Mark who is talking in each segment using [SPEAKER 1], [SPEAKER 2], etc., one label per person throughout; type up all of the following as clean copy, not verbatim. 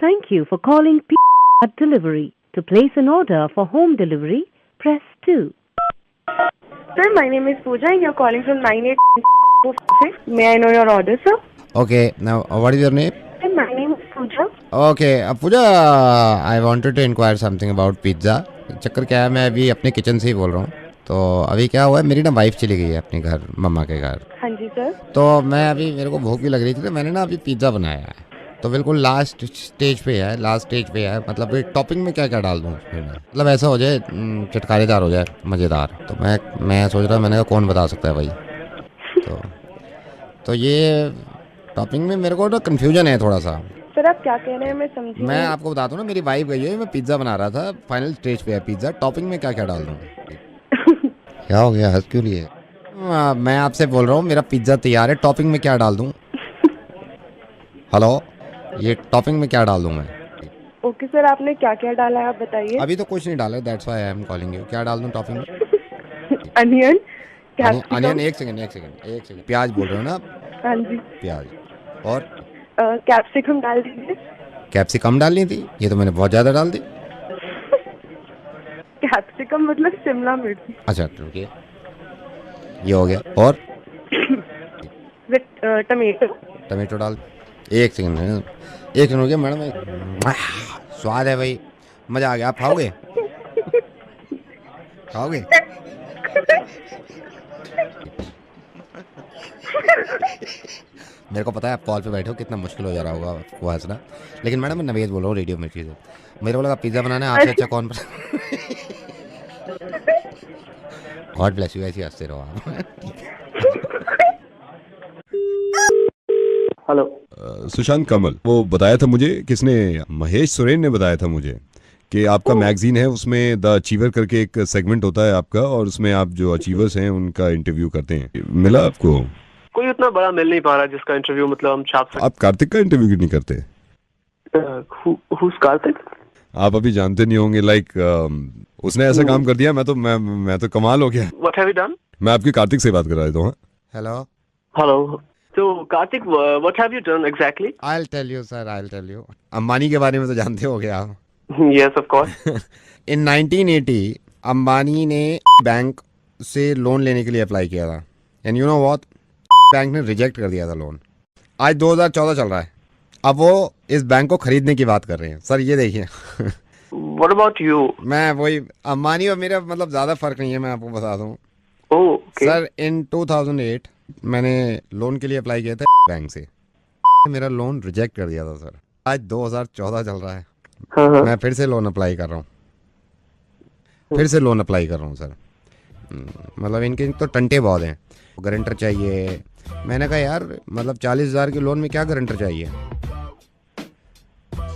[SPEAKER 1] Thank you for calling Pizza Delivery. To place an order for home delivery, press 2.
[SPEAKER 2] Sir, my name is Pooja and you're calling from 9846. May I know your order, sir?
[SPEAKER 3] Okay, now what is your name?
[SPEAKER 2] Sir, my name is Pooja.
[SPEAKER 3] Okay, Pooja, I wanted to inquire something about pizza. चक्कर क्या है, मैं अभी अपने kitchen से ही बोल रहा हूँ. तो अभी क्या हुआ है, मेरी ना वाइफ चली गई है अपने घर, मम्मा के घर.
[SPEAKER 2] हाँ जी सर.
[SPEAKER 3] तो मैं अभी, मेरे को भूख भी लग रही थी, तो मैंने ना अभी पिज़्ज़ा बनाया है. तो बिल्कुल लास्ट स्टेज पे है. मतलब टॉपिंग में क्या क्या डाल दूँ उसमें, मतलब ऐसा हो जाए चटकारेदार हो जाए, मज़ेदार. तो मैं सोच रहा, मैंने कहा कौन बता सकता है भाई. तो ये टॉपिंग में मेरे को ना कन्फ्यूजन है थोड़ा सा.
[SPEAKER 2] सर आप क्या कह रहे हैं, मैं समझी. मैं
[SPEAKER 3] आपको बताता हूँ ना, मेरी वाइफ गई है, मैं पिज़्ज़ा बना रहा था, फाइनल स्टेज पे है पिज़्ज़ा. टॉपिंग में क्या क्या डाल दूँ? क्या हो गया, हंस क्यों रही है? मैं आपसे बोल रहा हूँ, मेरा पिज़्ज़ा तैयार है, टॉपिंग में क्या डाल दूँ? हेलो, ये टॉपिंग में क्या डाल दूँ मैं?
[SPEAKER 2] ओके सर, आपने क्या क्या डाला है आप बताइए.
[SPEAKER 3] अभी तो कुछ नहीं डाला, that's why I am calling you. क्या डाल दूँ टॉपिंग में?
[SPEAKER 2] अनियन.
[SPEAKER 3] अनियन. एक सेकंड. प्याज बोल रहे हो ना आप?
[SPEAKER 2] हाँ जी.
[SPEAKER 3] प्याज और
[SPEAKER 2] कैप्सिकम डाल दीजिए.
[SPEAKER 3] कैप्सिकम डालनी थी? ये तो मैंने बहुत ज़्यादा डाल दी.
[SPEAKER 2] कैप्सिकम मतलब शिमला मिर्च.
[SPEAKER 3] अच्छा ठीक है, ये हो गया. और
[SPEAKER 2] विद
[SPEAKER 3] टमाटो डाल. एक सेकंड हो गया मैडम. स्वाद है भाई, मज़ा आ गया. आप खाओगे? मेरे को पता है आप कॉल पे बैठे हो, कितना मुश्किल हो जा रहा होगा आपको हंसना. लेकिन मैडम मैं नवेद बोल रहा हूँ रेडियो मिर्ची से. मेरे को लगा पिज़्ज़ा बनाना है, आपसे अच्छा कौन गॉड ब्लेस यू. ऐसे हंसते रहो आप.
[SPEAKER 4] हेलो.
[SPEAKER 5] सुशांत कमल, वो बताया था मुझे, किसने? महेश सुरेन ने बताया था मुझे कि आपका मैगजीन है, उसमें द अचीवर करके एक सेगमेंट होता है आपका, और उसमें आप जो अचीवर्स हैं उनका इंटरव्यू करते हैं. मिला आपको?
[SPEAKER 4] कोई उतना बड़ा मिल नहीं पा रहा जिसका इंटरव्यू मतलब हम छाप सकते.
[SPEAKER 5] आप कार्तिक का इंटरव्यू क्यों नहीं करते?
[SPEAKER 4] Who's कार्तिक?
[SPEAKER 5] आप अभी जानते नहीं होंगे. उसने ऐसा काम कर दिया, मैं तो कमाल हो गया.
[SPEAKER 4] What have you done?
[SPEAKER 5] मैं आपके कार्तिक से बात करा देता हूँ.
[SPEAKER 3] हेलो.
[SPEAKER 4] तो Kartik, what have you done exactly?
[SPEAKER 3] I'll tell you sir, I'll tell you. Ambani के बारे में तो जानते होगे आप.
[SPEAKER 4] Yes, of course.
[SPEAKER 3] In 1980 Ambani ने बैंक से लोन लेने के लिए अप्लाई किया था. And you know what, bank ने रिजेक्ट कर दिया था लोन. आज 2014 चल रहा है, अब वो इस बैंक को खरीदने की बात कर रहे हैं. सर ये देखिए.
[SPEAKER 4] What about you?
[SPEAKER 3] मैं वही, अंबानी और मेरा मतलब ज़्यादा फर्क नहीं है, मैं आपको बता दूँ.
[SPEAKER 4] Oh, okay.
[SPEAKER 3] सर इन 2008 मैंने लोन के लिए अप्लाई किया था बैंक से. मेरा लोन रिजेक्ट कर दिया था सर. आज 2014 चल रहा है.
[SPEAKER 4] हाँ.
[SPEAKER 3] मैं फिर से लोन अप्लाई कर रहा हूँ. सर मतलब इनके तो टंटे बहुत हैं. गारंटर चाहिए. मैंने कहा यार मतलब 40,000 के लोन में क्या गारंटर चाहिए?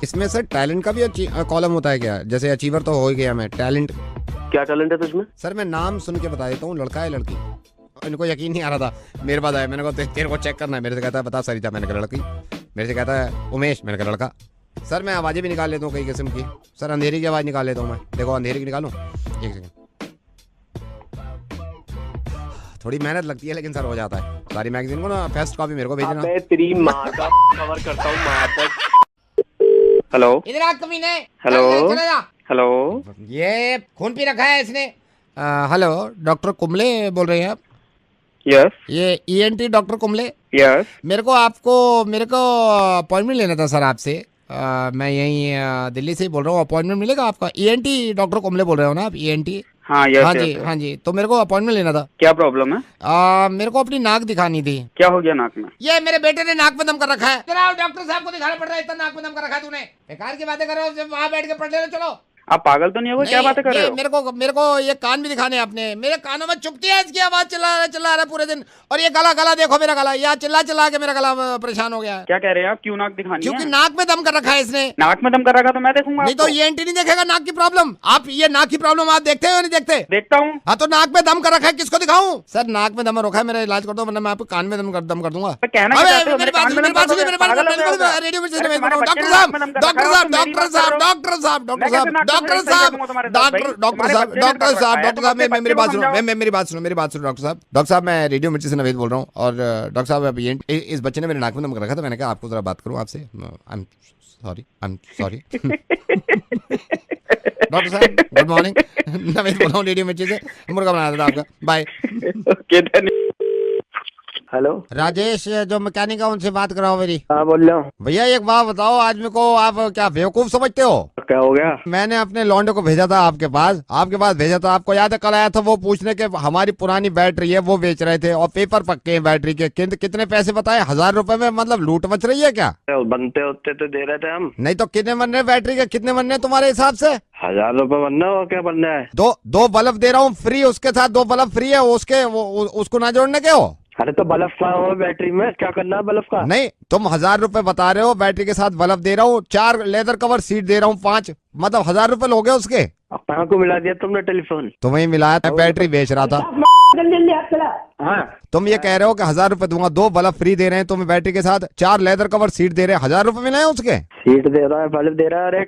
[SPEAKER 3] इसमें सर टैलेंट का भी कॉलम होता है क्या? जैसे अचीवर तो हो ही गया मैं, टैलेंट.
[SPEAKER 4] क्या टैलेंट है तुझमें?
[SPEAKER 3] सर मैं नाम सुन के बता देता हूँ, लड़का है लड़की. इनको यकीन नहीं आ रहा था, मेरे पास आया. मैंने कहा तेरे को चेक करना है. मेरे से कहता है बता सरिता. मैंने कहा लड़की. मेरे से कहता है उमेश. मैंने कहा लड़का. सर मैं आवाज़ें भी निकाल लेता हूँ कई किस्म की. सर अंधेरी की आवाज़ निकाल लेता हूँ मैं. देखो अंधेरी की निकालूँ. एक सेकंड. थोड़ी मेहनत लगती है लेकिन सर हो जाता है. सारी मैगजीन को ना फर्स्ट कॉपी मेरे को भेजना.
[SPEAKER 4] मैं तेरी माँ का कवर करता हूँ माँ तक. हेलो.
[SPEAKER 3] इधर आ कमीने.
[SPEAKER 4] हेलो.
[SPEAKER 3] ये खून पी रखा है इसने. हेलो, डॉक्टर कुंबले बोल रहे हैं आप?
[SPEAKER 4] यस.
[SPEAKER 3] ये ईएनटी डॉक्टर कुंबले.
[SPEAKER 4] यस.
[SPEAKER 3] मेरे को अपॉइंटमेंट लेना था सर आपसे. मैं यहीं दिल्ली से ही बोल रहा हूँ. अपॉइंटमेंट मिलेगा आपका? ईएनटी डॉक्टर कुंबले बोल रहे हो ना आप? ईएनटी.
[SPEAKER 4] हाँ. यस.
[SPEAKER 3] हाँ जी. तो मेरे को अपॉइंटमेंट लेना था.
[SPEAKER 4] क्या प्रॉब्लम है?
[SPEAKER 3] मेरे को अपनी नाक दिखानी थी.
[SPEAKER 4] क्या हो गया नाक में?
[SPEAKER 3] ये मेरे बेटे ने नाक में दम कर रखा है. चलो डॉक्टर साहब को दिखाना पड़ रहा है, इतना नाक में दम कर रखा है तूने. बेकार की बातें कर रहे हो, वहाँ बैठ के पढ़ ले. चलो.
[SPEAKER 4] आप पागल तो नहीं हो? क्या बातें कर रहे हो?
[SPEAKER 3] मेरे को ये कान भी दिखाने अपने. मेरे कानों में चुभती है इसकी आवाज. चिल्ला रहा है पूरे दिन. और ये गला देखो मेरा गला. यहाँ चिल्ला के मेरा गला परेशान हो गया है.
[SPEAKER 4] क्या कह रहे हैं आप? क्यों नाक दिखानी है?
[SPEAKER 3] क्योंकि नाक में दम कर रखा है इसने.
[SPEAKER 4] नाक में दम कर रखा तो मैं देखूंगा.
[SPEAKER 3] नहीं तो ये एंटी नहीं देखेगा नाक की प्रॉब्लम. आप ये नाक की प्रॉब्लम आप देखते हो नहीं देखते?
[SPEAKER 4] देखता हूँ.
[SPEAKER 3] हाँ तो नाक में दम कर रखा है, किसको दिखाऊं? सर नाक में दम रखा है, मेरा इलाज कर दो वरना मैं आपको कान में दम कर दूंगा.
[SPEAKER 4] कहना क्या चाहते हो? मेरे बात सुनिए.
[SPEAKER 3] मेरी बात सुनो डॉक्टर साहब. मैं रेडियो मिर्ची से नवेद बोल रहा हूँ. और डॉक्टर साहब इस बच्चे ने मेरे नाक में दम कर रखा था. मैंने कहा आपको जरा बात करूँ आपसे. I am sorry, I am sorry. Doctor साहब गुड मॉर्निंग, नवेद बोल रहा हूँ रेडियो मिर्ची से, मुर्गा बनाया था आपका, बाय।
[SPEAKER 4] ओके हेलो
[SPEAKER 3] राजेश जो मैकेनिक है उनसे बात कराओ मेरी।
[SPEAKER 4] हाँ बोल रहा हूँ।
[SPEAKER 3] भैया एक बात बताओ, आज मेरे को आप क्या बेवकूफ समझते हो?
[SPEAKER 4] क्या हो गया?
[SPEAKER 3] मैंने अपने लौंडे को भेजा था आपके पास भेजा था, आपको याद है? कल आया था वो पूछने के हमारी पुरानी बैटरी है वो बेच रहे थे और पेपर पक्के हैं बैटरी के। कितने पैसे बताए? 1000 रुपए में मतलब लूट मच रही है क्या?
[SPEAKER 4] बनते होते तो दे रहे थे हम।
[SPEAKER 3] नहीं तो कितने बनने बैटरी के, कितने बनने तुम्हारे हिसाब से?
[SPEAKER 4] 1000 रुपए बनना हो, क्या बनना है?
[SPEAKER 3] दो बल्ब दे रहा हूँ फ्री, उसके साथ 2 बल्ब फ्री है, उसके उसको ना जोड़ने के हो?
[SPEAKER 4] अरे तो बल्ब का हो बैटरी में, क्या करना है बल्ब का?
[SPEAKER 3] नहीं तुम 1000 रुपए बता रहे हो, बैटरी के साथ बल्ब दे रहा हूँ, 4 लेदर कवर सीट दे रहा हूँ, 5 मतलब 1000 रुपए लोगे उसके।
[SPEAKER 4] अब कहाँ को मिला दिया तुमने टेलीफोन?
[SPEAKER 3] तुम्हें मिलाया था, बैटरी बेच रहा था।
[SPEAKER 4] हाँ
[SPEAKER 3] तुम ये कह रहे हो कि 1000 रुपए दूंगा, 2 बल्ब फ्री दे रहे हैं तुम्हें बैटरी के साथ, 4 लेदर कवर सीट दे रहे हैं, 1000 रुपए मिले हैं उसके?
[SPEAKER 4] सीट दे रहा है, बल्ब दे रहा है। अरे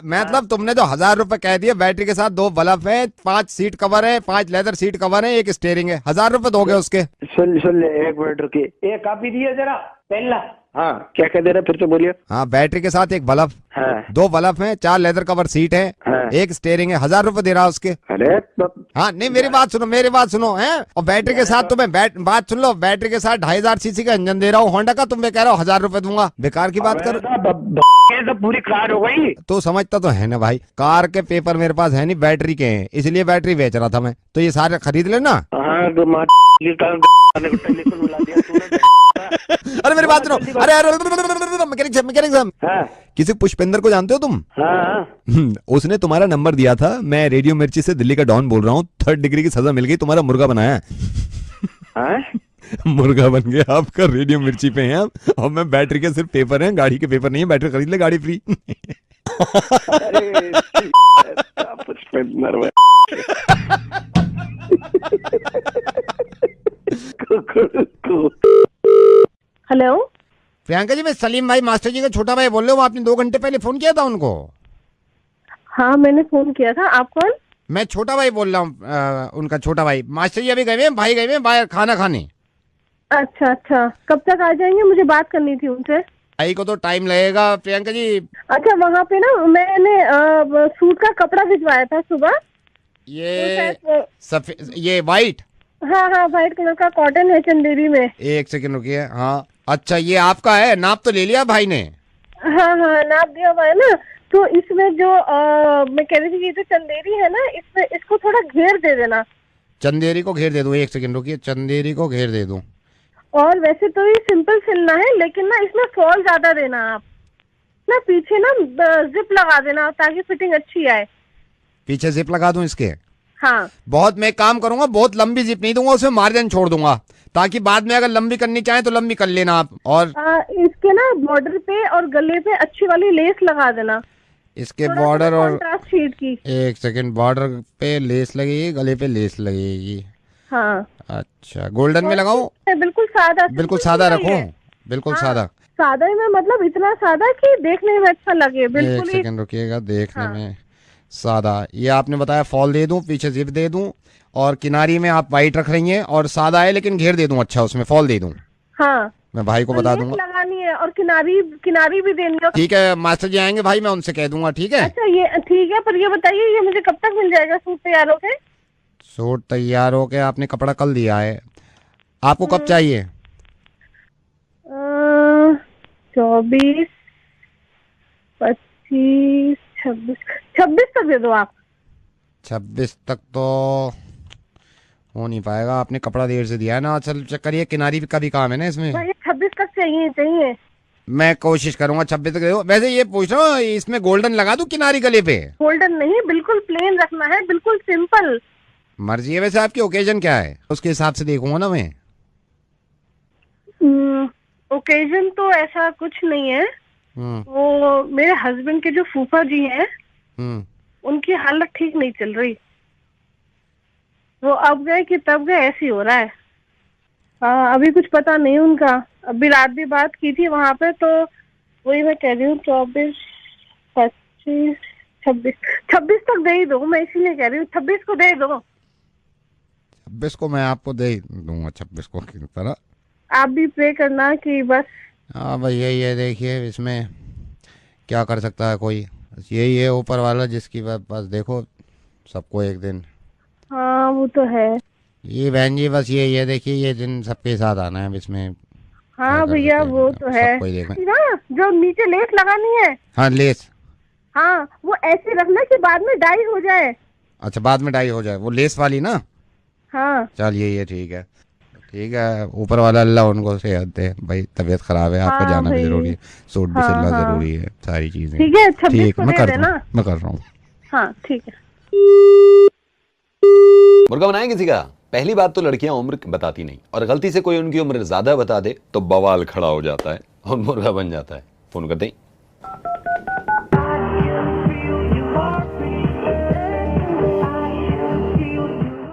[SPEAKER 3] मतलब तुमने जो 1000 रुपए कह दिए, बैटरी के साथ 2 बल्ब है, 5 सीट कवर है, 5 लेदर सीट कवर है, 1 स्टीयरिंग है, 1000 रुपए दोगे उसके?
[SPEAKER 4] सुन ले, 1 मिनट रुकी, एक कापी दिए जरा पहला। हाँ क्या कह दे रहे, फिर से बोलिए।
[SPEAKER 3] हाँ बैटरी के साथ 1 बल्ब,
[SPEAKER 4] हाँ
[SPEAKER 3] 2 बल्ब है, 4 लेदर कवर सीट है,
[SPEAKER 4] हाँ
[SPEAKER 3] 1 स्टीयरिंग है, 1000 रुपए दे रहा उसके।
[SPEAKER 4] अरे तो
[SPEAKER 3] हाँ नहीं मेरी बात सुनो हैं, और बैटरी के साथ तुम्हें बात सुन लो, बैटरी के साथ 2500 सीसी का इंजन दे रहा हूँ होंडा का, तुम कह रहे हो 1000 रुपए दूंगा, बेकार की बात कर।
[SPEAKER 4] तो पूरी कार हो गई।
[SPEAKER 3] तो समझता तो है ना भाई, कार के पेपर मेरे पास है नहीं, बैटरी के हैं, इसलिए बैटरी बेच रहा था मैं, तो ये सारे खरीद लेना।
[SPEAKER 4] हाँ तो टेलीफोन मिला दिया तूने।
[SPEAKER 3] अरे मेरी बात सुनो, अरे मैकेनिक साहब,
[SPEAKER 4] हाँ
[SPEAKER 3] किसी पुष्पेंद्र को जानते हो तुम?
[SPEAKER 4] हाँ
[SPEAKER 3] उसने तुम्हारा नंबर दिया था, मैं रेडियो मिर्ची से दिल्ली का डॉन बोल रहा हूँ, 3rd डिग्री की सजा मिल गई, तुम्हारा मुर्गा बनाया।
[SPEAKER 4] हाँ
[SPEAKER 3] मुर्गा बन गया आपका, रेडियो मिर्ची पे हैं आप, और मैं बैटरी के सिर्फ पेपर हैं, गाड़ी के पेपर नहीं है, बैटरी खरीद ले गाड़ी फ्री।
[SPEAKER 2] हेलो
[SPEAKER 3] प्रियंका जी, मैं सलीम भाई मास्टर जी का छोटा भाई बोल रहे हो, आपने 2 घंटे पहले फोन किया था उनको।
[SPEAKER 2] हाँ मैंने फोन किया था, आप कौन?
[SPEAKER 3] मैं छोटा भाई बोल रहा हूँ, उनका छोटा भाई। मास्टर जी अभी गए हैं, भाई गए हैं बाहर खाना खाने।
[SPEAKER 2] अच्छा अच्छा, कब तक आ जाएंगे? मुझे बात करनी थी उनसे।
[SPEAKER 3] भाई को तो टाइम लगेगा प्रियंका जी।
[SPEAKER 2] अच्छा वहाँ पे ना मैंने सूट का कपड़ा भिजवाया था सुबह,
[SPEAKER 3] ये
[SPEAKER 2] तो
[SPEAKER 3] सफेद, ये वाइट?
[SPEAKER 2] हाँ हाँ व्हाइट कलर का कॉटन है चंदेरी में।
[SPEAKER 3] 1 सेकंड रुकिए। हाँ अच्छा ये आपका है, नाप तो ले लिया भाई ने?
[SPEAKER 2] हाँ हाँ नाप दिया हुआ है ना। तो इसमें जो मैं कह रही थी, ये जो चंदेरी है ना, इसमें इसको थोड़ा घेर दे देना।
[SPEAKER 3] चंदेरी को घेर दे दूं? 1 सेकंड रुकिए, चंदेरी को घेर दे दूं।
[SPEAKER 2] और वैसे तो ये सिंपल सिलना है, लेकिन ना इसमें फॉल ज्यादा देना आप ना, पीछे ना जिप लगा देना ताकि फिटिंग अच्छी आए।
[SPEAKER 3] पीछे जिप लगा दूं इसके?
[SPEAKER 2] हाँ
[SPEAKER 3] बहुत, मैं काम करूंगा, बहुत लंबी जिप नहीं दूंगा, उसमें मार्जिन छोड़ दूंगा, ताकि बाद में अगर लंबी करनी चाहे तो लंबी कर लेना आप। और
[SPEAKER 2] इसके ना बॉर्डर पे और गले पे अच्छी वाली लेस लगा देना,
[SPEAKER 3] इसके बॉर्डर और
[SPEAKER 2] कॉन्ट्रास्ट शीट की।
[SPEAKER 3] 1 सेकंड, बॉर्डर पे लेस लगेगी, गले पे लेस लगेगी।
[SPEAKER 2] हाँ
[SPEAKER 3] अच्छा गोल्डन में लगाऊं?
[SPEAKER 2] बिल्कुल सादा,
[SPEAKER 3] बिल्कुल सादा रखूं? बिल्कुल सादा?
[SPEAKER 2] सादा ही में मतलब इतना सादा कि देखने में अच्छा लगे,
[SPEAKER 3] 1
[SPEAKER 2] बिल्कुल ही।
[SPEAKER 3] सेकंड रुकिएगा, देखने में सादा। ये आपने बताया फॉल दे दूं, पीछे जिप दे दूं, और किनारी में आप वाइट रख रही हैं, और सादा है लेकिन घेर दे दूं, अच्छा उसमें फॉल दे दूं?
[SPEAKER 2] हाँ
[SPEAKER 3] मैं भाई को बता दूंगा।
[SPEAKER 2] लगानी है और किनारी भी देनी है।
[SPEAKER 3] ठीक है मास्टर जी आएंगे भाई, मैं उनसे कह दूंगा, ठीक है?
[SPEAKER 2] अच्छा ये ठीक है, पर ये बताइए ये मुझे कब तक मिल जाएगा सूट तैयार होके?
[SPEAKER 3] सूट तैयार होके आपने कपड़ा कल दिया है, आपको कब चाहिए?
[SPEAKER 2] 24, 25, 26 तक दे दो आप।
[SPEAKER 3] 26 तक तो हो नहीं पाएगा, आपने कपड़ा देर से दिया है ना। चल चक्कर ये किनारी का भी काम है ना इसमें।
[SPEAKER 2] 26 तक चाहिए।
[SPEAKER 3] मैं कोशिश करूंगा 26 तक दे दो। वैसे ये पूछ रहा हूँ, इसमें गोल्डन लगा दूं किनारी गले पे?
[SPEAKER 2] गोल्डन नहीं, बिल्कुल प्लेन रखना है, बिल्कुल सिंपल।
[SPEAKER 3] मर्जी है, वैसे आपकी ओकेजन क्या है, उसके हिसाब से देखूंगा ना मैं।
[SPEAKER 2] ओकेजन तो ऐसा कुछ नहीं है। वो मेरे हस्बैंड के जो फूफा जी हैं, उनकी हालत ठीक नहीं चल रही, वो अब गए कि तब गए, ऐसी हो रहा है। अभी कुछ पता नहीं उनका। अभी रात भी बात की थी वहाँ पे, तो वही मैं कह रही हूँ 24, 25, 26 तक दे ही दो, मैं इसीलिए कह रही हूँ 26 को दे दो।
[SPEAKER 3] 26 को मैं आपको दे दूंगा, 26 को की तरह।
[SPEAKER 2] आप भी प्रे करना कि बस।
[SPEAKER 3] हाँ भाई यही है, देखिए इसमें क्या कर सकता है कोई, बस यही है ऊपर वाला जिसकी बस देखो सबको एक दिन।
[SPEAKER 2] हाँ वो तो है।
[SPEAKER 3] ये बहन जी बस यही है, देखिए ये दिन सबके साथ आना है अब इसमें। क्या
[SPEAKER 2] हाँ
[SPEAKER 3] कर
[SPEAKER 2] भैया
[SPEAKER 3] सकते हैं,
[SPEAKER 2] वो तो है
[SPEAKER 3] सबको ही देखना।
[SPEAKER 2] ना, जो नीचे लेस लगानी है,
[SPEAKER 3] हाँ लेस,
[SPEAKER 2] हाँ वो ऐसे रखना कि बाद में डाई हो जाए।
[SPEAKER 3] अच्छा बाद में डाई हो जाए, वो लेस वाली ना।
[SPEAKER 2] हाँ
[SPEAKER 3] चलिए ये ठीक है, ठीक है ऊपर वाला अल्लाह उनको सेहत दे भाई, तबीयत खराब है आपका,
[SPEAKER 2] हाँ
[SPEAKER 3] जाना भी
[SPEAKER 2] भाई।
[SPEAKER 3] जरूरी है, सूट भी
[SPEAKER 2] हाँ,
[SPEAKER 3] सिलना
[SPEAKER 2] हाँ।
[SPEAKER 3] जरूरी है, सारी चीजें।
[SPEAKER 2] ठीक है 26
[SPEAKER 3] ठीक
[SPEAKER 2] को
[SPEAKER 3] मैं
[SPEAKER 2] दे
[SPEAKER 3] कर रहा
[SPEAKER 2] देना।
[SPEAKER 3] हूँ, मैं कर रहा हूँ।
[SPEAKER 2] हाँ ठीक है।
[SPEAKER 6] मुर्गा बनाए किसी का? पहली बात तो लड़कियां उम्र बताती नहीं, और गलती से कोई उनकी उम्र ज्यादा बता दे तो बवाल खड़ा हो जाता है और मुर्गा बन जाता है। फोन करते ही।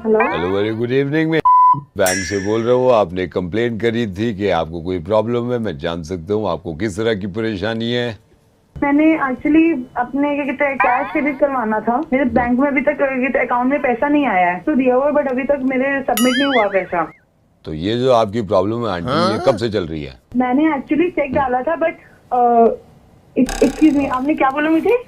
[SPEAKER 6] हेलो वेरी गुड इवनिंग में बैंक से बोल रहा हूँ। आपने कंप्लेंट करी थी कि आपको कोई प्रॉब्लम है, मैं जान सकता हूँ आपको किस तरह की परेशानी है?
[SPEAKER 7] मैंने एक्चुअली अपने क्या कहते हैं कैश क्रेडिट करवाना था, मेरे बैंक में अभी तक अकाउंट में पैसा नहीं आया है, तो दिया हुआ बट अभी तक मेरे सबमिट नहीं हुआ पैसा।
[SPEAKER 6] तो ये जो आपकी प्रॉब्लम है आंटी, ये कब से चल रही है?
[SPEAKER 7] मैंने एक्चुअली चेक डाला था बट एक्सक्यूज मी, आपने क्या बोला मुझे?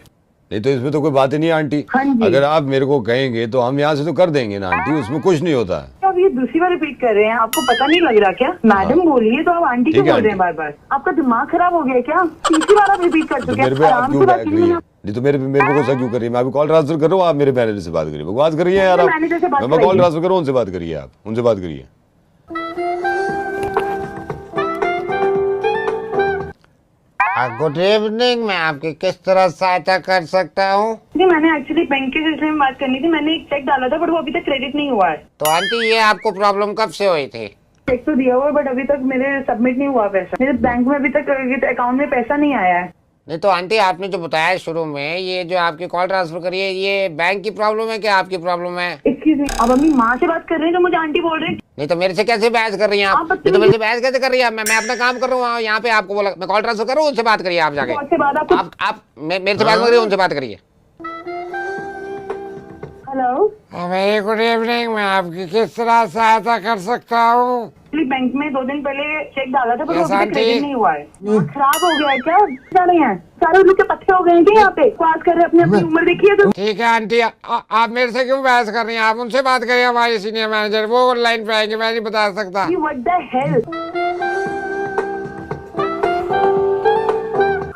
[SPEAKER 6] नहीं तो इसमें तो कोई बात ही नहीं आंटी।
[SPEAKER 7] हाँ जी।
[SPEAKER 6] अगर आप मेरे को कहेंगे तो हम यहाँ से तो कर देंगे ना आंटी, उसमें कुछ नहीं होता है।
[SPEAKER 7] आप ये दूसरी बार रिपीट कर रहे हैं, आपको पता नहीं लग रहा क्या? मैडम बोलिए तो आप आंटी
[SPEAKER 6] ठीक
[SPEAKER 7] क्यों
[SPEAKER 6] है
[SPEAKER 7] बोल रहे हैं बार बार? आपका दिमाग खराब हो गया क्या? तीसरी बार आप रिपीट कर
[SPEAKER 6] तो
[SPEAKER 7] चुके हैं।
[SPEAKER 6] मेरे पे आप
[SPEAKER 7] आराम
[SPEAKER 6] क्यों
[SPEAKER 7] से बात
[SPEAKER 6] बैठ
[SPEAKER 7] कीजिए
[SPEAKER 6] रही है?
[SPEAKER 7] ना।
[SPEAKER 6] नहीं तो मेरे पे गुस्सा क्यों कर रही है? मैं अभी कॉल ट्रांसफर कर रहा हूँ, आप मेरे मैनेजर से बात करिए, बकवास करिए यार आप।
[SPEAKER 7] मैनेजर से बात
[SPEAKER 6] मैं कॉल
[SPEAKER 7] करिए।
[SPEAKER 6] ट्रांसफर कर रहा हूँ, उनसे बात करिए, आप उनसे बात करिए।
[SPEAKER 3] गुड इवनिंग, मैं आपकी किस तरह सहायता कर सकता हूँ?
[SPEAKER 7] जी मैंने एक्चुअली बैंक के सिलसिले में बात करनी थी, मैंने एक चेक डाला था बट वो अभी तक क्रेडिट नहीं हुआ है।
[SPEAKER 3] तो आंटी ये आपको प्रॉब्लम कब से हुई थी?
[SPEAKER 7] चेक तो दिया हुआ है बट अभी तक मेरे सबमिट नहीं हुआ पैसा, मेरे बैंक में अभी तक अकाउंट में पैसा नहीं आया है।
[SPEAKER 3] नहीं तो आंटी आपने जो बताया शुरू में, ये जो आपकी कॉल ट्रांसफर करी है, ये बैंक की प्रॉब्लम है क्या आपकी प्रॉब्लम है?
[SPEAKER 7] एक्सक्यूज मी, आप अपनी माँ से बात कर रहे हैं जो मुझे आंटी बोल रहे हैं?
[SPEAKER 3] नहीं तो मेरे से कैसे बहस कर रही हैं आप?
[SPEAKER 7] आप
[SPEAKER 3] नहीं तो मेरे से बहस कैसे कर रही हैं? मैं अपना काम कर रहा हूँ यहाँ पे, आपको बोला मैं कॉल ट्रांसफर कर रहा हूँ, उनसे बात करिए आप जाके।
[SPEAKER 7] उसके बाद आपको
[SPEAKER 3] आप मेरे से बात करिए, उनसे बात करिए।
[SPEAKER 7] हेलो,
[SPEAKER 3] वेरी गुड इवनिंग, मैं आपकी किस तरह सहायता कर सकता हूँ?
[SPEAKER 7] बैंक में 2 दिन पहले चेक डाला था पर वो
[SPEAKER 3] Yes,
[SPEAKER 7] अभी तक
[SPEAKER 3] aunty.
[SPEAKER 7] क्रेडिट नहीं हुआ है। खराब हो गया है क्या? जा रहे हैं सारे लोग के पत्ते हो गए हैं क्या यहाँ पे? बात कर रहे हैं, अपनी अपनी उम्र देखिए तो।
[SPEAKER 3] ठीक है आंटी, आप मेरे से क्यों बहस कर रही हैं? आप उनसे बात करिए, हमारे सीनियर मैनेजर वो लाइन पे आएंगे, मैं नहीं बता सकता।
[SPEAKER 7] What the hell?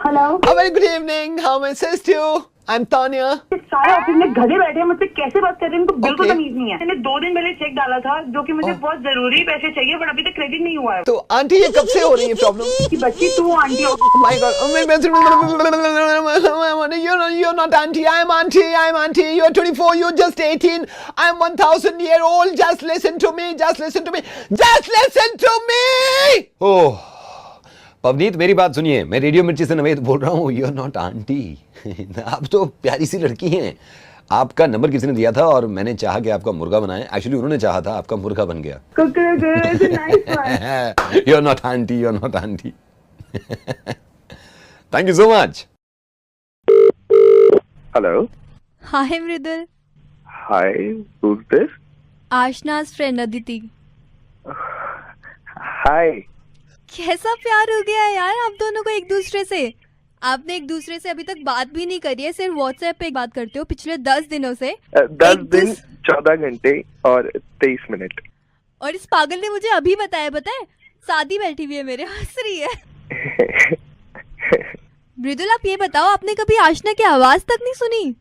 [SPEAKER 7] Hello,
[SPEAKER 6] A very good evening. How may I assist you? I'm Tanya.
[SPEAKER 7] सारे ऑफिस में गधे बैठे हैं, मुझसे कैसे बात कर रहे हैं? इनको बिल्कुल
[SPEAKER 6] Okay.
[SPEAKER 7] तमीज नहीं है। मैंने 2 दिन पहले चेक डाला था जो कि मुझे बहुत जरूरी पैसे चाहिए बट अभी तक क्रेडिट नहीं हुआ है।
[SPEAKER 6] तो आंटी ये कब से हो रही है प्रॉब्लम?
[SPEAKER 7] कि बच्ची तू आंटी हो।
[SPEAKER 6] My God. You're not auntie. I'm auntie. I'm auntie. You're 24. You're just 18. I'm 1,000 year old. Just listen to me. Just listen to me. Just listen to me. Oh. Pavneet मेरी बात सुनिए, मैं रेडियो मिर्ची से नवेद बोल रहा हूँ। You're not auntie. आप तो प्यारी सी लड़की हैं। आपका नंबर किसी ने दिया था और मैंने चाहा कि आपका मुर्गा बनाए। एक्चुअली उन्होंने चाहा था, आपका मुर्गा बन गया।
[SPEAKER 7] Nice one.
[SPEAKER 6] You're not auntie. You're not auntie. Thank you so much.
[SPEAKER 8] Hello.
[SPEAKER 9] Hi Mridul,
[SPEAKER 8] Hi. Who's this?
[SPEAKER 9] Aashna's friend Aditi.
[SPEAKER 8] Hi.
[SPEAKER 9] कैसा प्यार हो गया है यार आप दोनों को एक दूसरे से? आपने एक दूसरे से अभी तक बात भी नहीं करी है, सिर्फ व्हाट्सएप पे बात करते हो पिछले 10 दिनों से।
[SPEAKER 8] 10 दिन 14 घंटे और 23 मिनट।
[SPEAKER 9] और इस पागल ने मुझे अभी बताया, पता है शादी बैठी हुई है मेरे, हंस रही है। मृदुल आप ये बताओ, आपने कभी आशना की आवाज तक नहीं सुनी?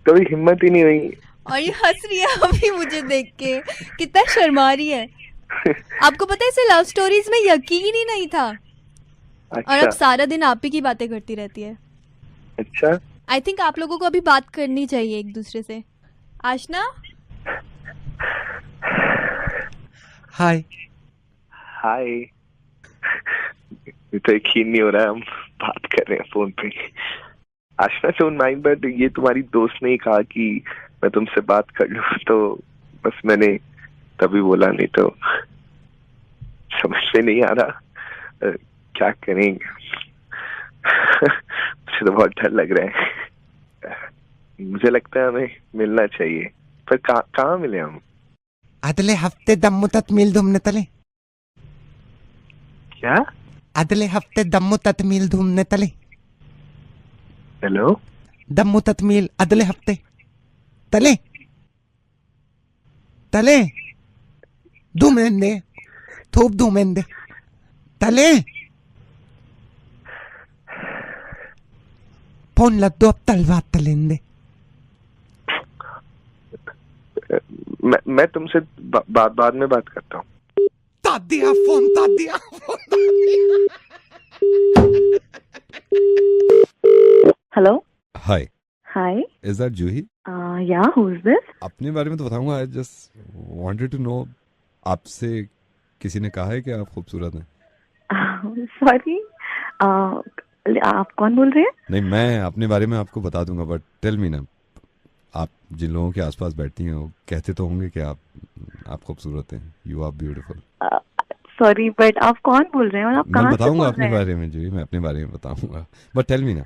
[SPEAKER 8] कभी हिम्मत ही नहीं हुई।
[SPEAKER 9] और ये हंस रही है अभी मुझे देख के, कितना शर्मा रही है। आपको पता है इसे लव स्टोरीज में यकीन ही नहीं था।
[SPEAKER 8] अच्छा।
[SPEAKER 9] और अब सारा दिन आप ही की बातें करती रहती है।
[SPEAKER 8] अच्छा।
[SPEAKER 9] आई थिंक आप लोगों को अभी बात करनी चाहिए एक दूसरे से। आशना,
[SPEAKER 3] हाय।
[SPEAKER 8] हाय। तो यकीन नहीं हो रहा है हम बात कर रहे हैं फोन पे। आशना डोंट माइंड, बट ये तुम्हारी दोस्त ने ही कहा कि मैं तुमसे बात कर लूं, तो बस मैंने तभी बोला, नहीं तो समझ में नहीं आ रहा क्या करेंगे। मुझे तो बहुत डर लग रहा है। मुझे लगता है हमें मिलना चाहिए, पर कहाँ मिले हम?
[SPEAKER 10] अदले हफ्ते दम्मुतत मील धूमने तले।
[SPEAKER 8] क्या?
[SPEAKER 10] अदले हफ्ते दम्मुतत मील धूमने तले।
[SPEAKER 8] हेलो
[SPEAKER 10] दम्मू ततमील अगले हफ्ते तले तले धूमेंदे थूप धूमेंदे तले फोन लद्दो अब तलवा तलेंदे।
[SPEAKER 8] मैं तुमसे बाद में बात करता हूँ।
[SPEAKER 10] Tadiya phone Tadiya
[SPEAKER 2] hello
[SPEAKER 5] hi,
[SPEAKER 2] hi
[SPEAKER 5] is that Juhi?
[SPEAKER 2] Yeah who is this?
[SPEAKER 5] अपने बारे में तो बताऊंगा, I just wanted to know, आपसे किसी ने कहा है कि आप खूबसूरत हैं?
[SPEAKER 2] सॉरी, आप कौन बोल रहे हैं?
[SPEAKER 5] नहीं, मैं अपने बारे में आपको बता दूंगा, बट टेल मी ना, आप जिन लोगों के आसपास बैठती हैं वो कहते तो होंगे कि आप खूबसूरत हैं, you are beautiful.
[SPEAKER 2] Sorry but आप कौन बोल रहे हैं और आप कहाँ से बोल रहे हैं?
[SPEAKER 5] मैं बताऊंगा अपने बारे में जी, मैं अपने बारे में बताऊंगा, बट टेल मी ना,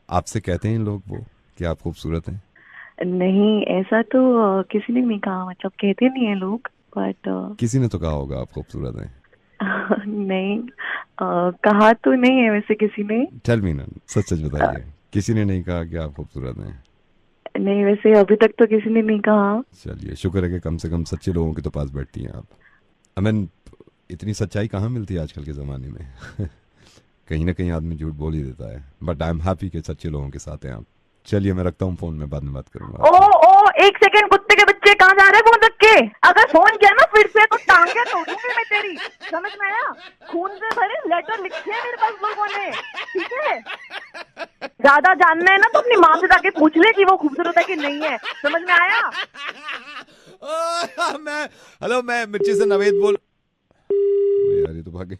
[SPEAKER 5] आपसे कहते हैं लोग वो कि आप खूबसूरत हैं?
[SPEAKER 2] नहीं, ऐसा तो किसी ने नहीं कहा, मतलब कहते नहीं है लोग, बट
[SPEAKER 5] किसी ने तो कहा होगा आप खूबसूरत हैं।
[SPEAKER 2] नहीं, कहा तो नहीं है वैसे किसी ने।
[SPEAKER 5] टेल मी ना, सच सच बताइए, किसी ने नहीं कहा कि आप खूबसूरत हैं?
[SPEAKER 2] नहीं, वैसे अभी तक तो किसी ने नहीं कहा।
[SPEAKER 5] चलिए, शुक्र है कि कम से कम सच्चे लोगों के तो पास बैठती हैं आप। आई मीन, इतनी सच्चाई कहाँ मिलती है आजकल के ज़माने में कहीं ना कहीं आदमी झूठ बोल ही देता है, बट आई एम हैप्पी कि सच्चे लोगों के साथ हैं आप। चलिए, मैं रखता हूँ फोन, में बाद में बात करूंगा।
[SPEAKER 7] ओ एक सेकंड, कुत्ते के बच्चे कहाँ जा रहे हैं फोन रख के? अगर फोन किया ना फिर से तो टांगे तोड़ूंगी मैं तेरी, समझ में आया? खून से भरे लेटर लिखे हैं मेरे पास लोगों ने, ठीक है? ज्यादा जानना है ना तो अपनी माँ से जाके पूछ ले कि वो खूबसूरत है कि नहीं है, समझ में आया?
[SPEAKER 5] मैं मिर्ची से नवेद बोल यार, ये तो भाग गई